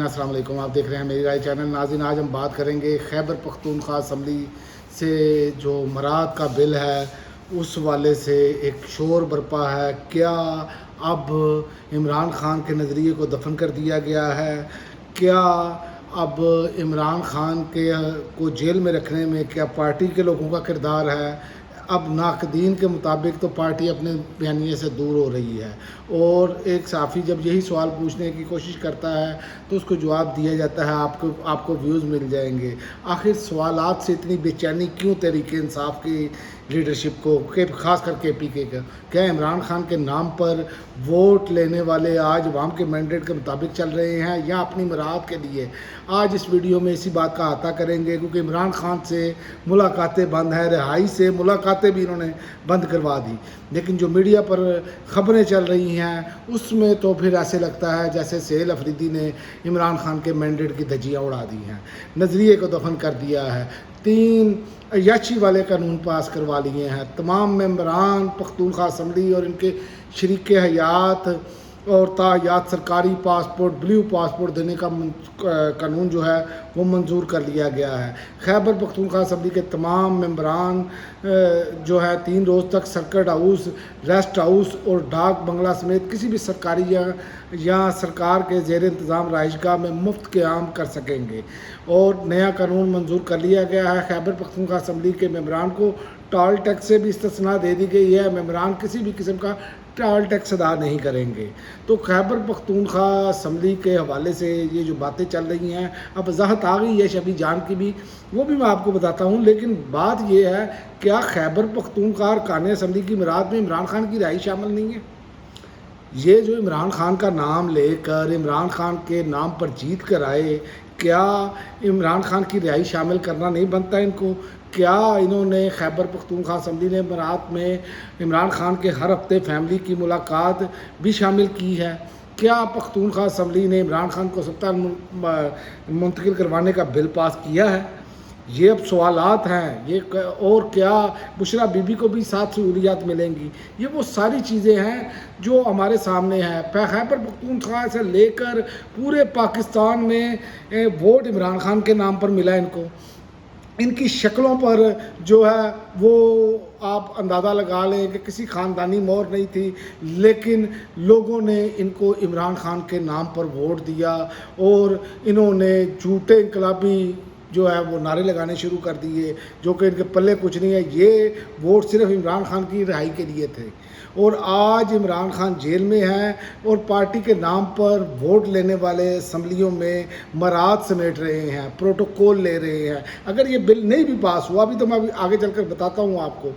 السلام علیکم، آپ دیکھ رہے ہیں میری رائے چینل۔ ناظرین، آج ہم بات کریں گے خیبر پختونخوا اسمبلی سے جو مراد کا بل ہے اس والے سے ایک شور برپا ہے۔ کیا اب عمران خان کے نظریے کو دفن کر دیا گیا ہے؟ کیا اب عمران خان کو جیل میں رکھنے میں کیا پارٹی کے لوگوں کا کردار ہے؟ اب ناقدین کے مطابق تو پارٹی اپنے بیانیے سے دور ہو رہی ہے، اور ایک صحافی جب یہی سوال پوچھنے کی کوشش کرتا ہے تو اس کو جواب دیا جاتا ہے آپ کو ویوز مل جائیں گے۔ آخر سوالات سے اتنی بے چینی کیوں تحریک انصاف کی لیڈرشپ کو، خاص کر کے پی کے کا؟ کیا عمران خان کے نام پر ووٹ لینے والے آج عوام کے مینڈیٹ کے مطابق چل رہے ہیں یا اپنی مراد کے لیے؟ آج اس ویڈیو میں اسی بات کا احاطہ کریں گے، کیونکہ عمران خان سے ملاقاتیں بند ہیں، رہائی سے ملاقاتیں بھی انہوں نے بند کروا دی، لیکن جو میڈیا پر خبریں چل رہی ہیں اس میں تو پھر ایسے لگتا ہے جیسے سہیل افریدی نے عمران خان کے مینڈیٹ کی دھجیاں اڑا دی ہیں، نظریے کو دفن کر دیا ہے، 3 عیاشی والے قانون پاس کروا لیے ہیں، تمام ممبران پختونخوا اسمبلی اور ان کے شریک حیات اور تاحیات سرکاری پاسپورٹ، بلیو پاسپورٹ دینے کا قانون جو ہے وہ منظور کر لیا گیا ہے۔ خیبر پختونخوا اسمبلی کے تمام ممبران جو ہے 3 روز تک سرکٹ ہاؤس، ریسٹ ہاؤس اور ڈاک بنگلہ سمیت کسی بھی سرکاری یا سرکار کے زیر انتظام رہائش گاہ میں مفت قیام کر سکیں گے، اور نیا قانون منظور کر لیا گیا ہے۔ خیبر پختونخوا اسمبلی کے ممبران کو ٹال ٹیکس سے بھی استثناء دے دی گئی ہے، ممبران کسی بھی قسم کا ٹال ٹیکس ادا نہیں کریں گے۔ تو خیبر پختونخوا اسمبلی کے حوالے سے یہ جو باتیں چل رہی ہیں، اب وضاحت آ گئی ہے شفیع جان کی بھی، وہ بھی میں آپ کو بتاتا ہوں، لیکن بات یہ ہے کیا خیبر پختونخوا ارکان اسمبلی کی مراد میں عمران خان کی رہائی شامل نہیں ہے؟ یہ جو عمران خان کا نام لے کر عمران خان کے نام پر جیت کر آئے، کیا عمران خان کی رہائی شامل کرنا نہیں بنتا ان کو؟ کیا انہوں نے خیبر پختونخوا اسمبلی نے برات میں عمران خان کے ہر ہفتے فیملی کی ملاقات بھی شامل کی ہے؟ کیا پختونخوا اسمبلی نے عمران خان کو سطح منتقل کروانے کا بل پاس کیا ہے؟ یہ اب سوالات ہیں۔ اور کیا بشرا بی بی کو بھی 7 سہولیات ملیں گی؟ یہ وہ ساری چیزیں ہیں جو ہمارے سامنے ہیں۔ خیبر پختونخوا سے لے کر پورے پاکستان میں ووٹ عمران خان کے نام پر ملا ان کو، ان کی شکلوں پر جو ہے وہ آپ اندازہ لگا لیں کہ کسی خاندانی مور نہیں تھی، لیکن لوگوں نے ان کو عمران خان کے نام پر ووٹ دیا، اور انہوں نے جھوٹے انقلابی جو ہے وہ نعرے لگانے شروع کر دیے، جو کہ ان کے پلے کچھ نہیں ہے۔ یہ ووٹ صرف عمران خان کی رہائی کے لیے تھے، اور آج عمران خان جیل میں ہیں اور پارٹی کے نام پر ووٹ لینے والے اسمبلیوں میں مراد سمیٹ رہے ہیں، پروٹوکول لے رہے ہیں۔ اگر یہ بل نہیں بھی پاس ہوا بھی تو میں آگے چل کر بتاتا ہوں آپ کو،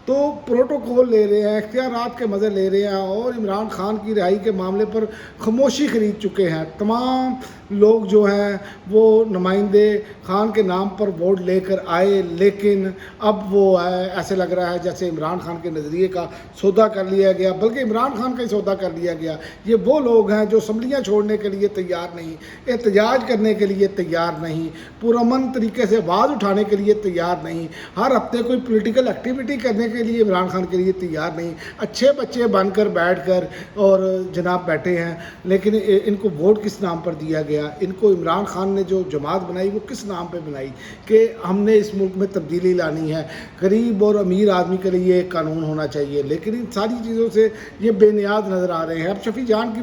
تو پروٹوکول لے رہے ہیں، اختیارات کے مزے لے رہے ہیں، اور عمران خان کی رہائی کے معاملے پر خاموشی خرید چکے ہیں۔ تمام لوگ جو ہیں وہ نمائندے خان کے نام پر ووٹ لے کر آئے، لیکن اب وہ ایسے لگ رہا ہے جیسے عمران خان کے نظریے کا سودا کر لیا گیا، بلکہ عمران خان کا ہی سودا کر لیا گیا۔ یہ وہ لوگ ہیں جو اسمبلیاں چھوڑنے کے لیے تیار نہیں، احتجاج کرنے کے لیے تیار نہیں، پرامن طریقے سے آواز اٹھانے کے لیے تیار نہیں، ہر ہفتے کوئی پولیٹیکل ایکٹیویٹی کرنے کے لیے عمران خان کے لیے تیار نہیں، اچھے بچے بن کر بیٹھ کر اور جناب بیٹھے ہیں۔ لیکن ان کو ووٹ کس نام پر دیا گیا؟ ان کو عمران خان نے جو جماعت بنائی وہ کس نام پہ بنائی کہ ہم نے اس ملک میں تبدیلی لانی ہے، غریب اور امیر آدمی کے لیے ایک قانون ہونا چاہیے، لیکن ان ساری چیزوں سے یہ بے نیاز نظر آ رہے ہیں۔ اب شفیع جان کی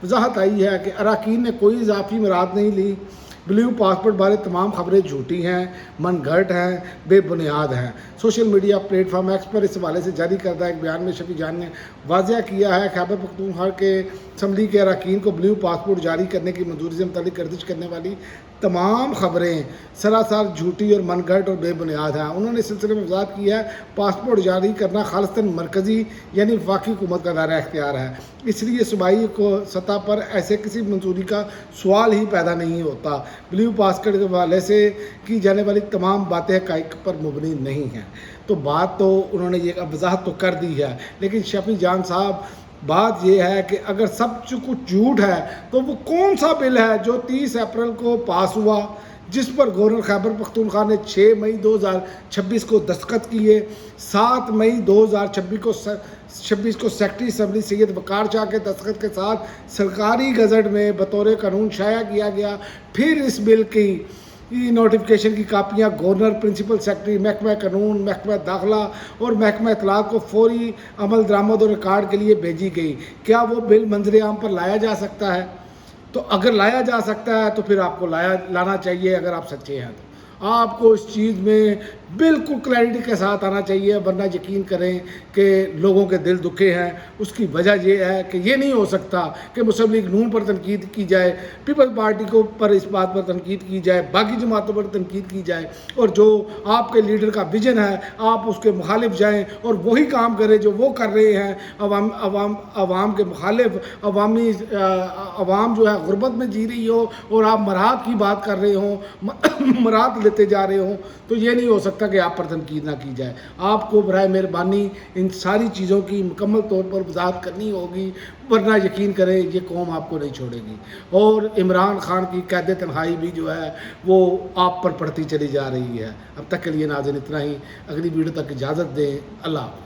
وضاحت آئی ہے کہ اراکین نے کوئی اضافی مراد نہیں لی، بلیو پاسپورٹ بارے تمام خبریں جھوٹی ہیں، من گھڑت ہیں، بے بنیاد ہیں۔ Social media platform X پر اس حوالے سے جاری کردہ ایک بیان میں شفیع جان نے واضح کیا ہے خیبر پختونخوا کے اسمبلی کے اراکین کو بلیو پاسپورٹ جاری کرنے کی منظوری سے متعلق گردش کرنے والی تمام خبریں سراسر جھوٹی اور من گھڑت اور بے بنیاد ہیں۔ انہوں نے اس سلسلے میں وضاحت کی ہے پاسپورٹ جاری کرنا خالصتاً مرکزی یعنی وفاقی حکومت کا دائرہ اختیار ہے، اس لیے صوبائی سطح پر ایسے کسی منظوری کا سوال ہی پیدا نہیں ہوتا۔ بلیو پاسپورٹ کے حوالے سے کی جانے والی تمام باتیں حقائق پر مبنی نہیں ہیں۔ تو بات تو انہوں نے یہ وضاحت تو کر دی ہے، لیکن شفیع جان صاحب بات یہ ہے کہ اگر سب کچھ جھوٹ ہے تو وہ کون سا بل ہے جو 30 اپریل کو پاس ہوا، جس پر گورنر خیبر پختونخوا نے 6 مئی 2026 کو دستخط کیے، 7 مئی 2026 کو 26 کو سیکرٹری اسمبلی سید وقار شاہ کے دستخط کے ساتھ سرکاری گزٹ میں بطور قانون شائع کیا گیا۔ پھر اس بل کی نوٹیفیکیشن کی کاپیاں گورنر، پرنسپل سیکرٹری، محکمہ قانون، محکمہ داخلہ اور محکمہ اطلاعات کو فوری عمل درآمد اور ریکارڈ کے لیے بھیجی گئی۔ کیا وہ بل منظر عام پر لایا جا سکتا ہے؟ تو اگر لایا جا سکتا ہے تو پھر آپ کو لانا چاہیے، اگر آپ سچے ہیں تو آپ کو اس چیز میں بالکل کلیئرٹی کے ساتھ آنا چاہیے، ورنہ یقین کریں کہ لوگوں کے دل دکھے ہیں۔ اس کی وجہ یہ ہے کہ یہ نہیں ہو سکتا کہ مسلم لیگ نون پر تنقید کی جائے، پیپلز پارٹی کو پر اس بات پر تنقید کی جائے، باقی جماعتوں پر تنقید کی جائے، اور جو آپ کے لیڈر کا ویژن ہے آپ اس کے مخالف جائیں اور وہی کام کریں جو وہ کر رہے ہیں، عوام کے مخالف، عوام جو ہے غربت میں جی رہی ہو اور آپ مراد کی بات کر رہے ہوں، مراد لیتے جا رہے ہوں، تو یہ نہیں ہو سکتا کہ آپ پر تنقید نہ کی جائے۔ آپ کو برائے مہربانی ان ساری چیزوں کی مکمل طور پر وضاحت کرنی ہوگی، ورنہ یقین کریں یہ قوم آپ کو نہیں چھوڑے گی۔ اور عمران خان کی قید تنہائی بھی جو ہے وہ آپ پر پڑتی چلی جا رہی ہے۔ اب تک کے لیے ناظرین اتنا ہی، اگلی ویڈیو تک اجازت دیں، اللہ حافظ۔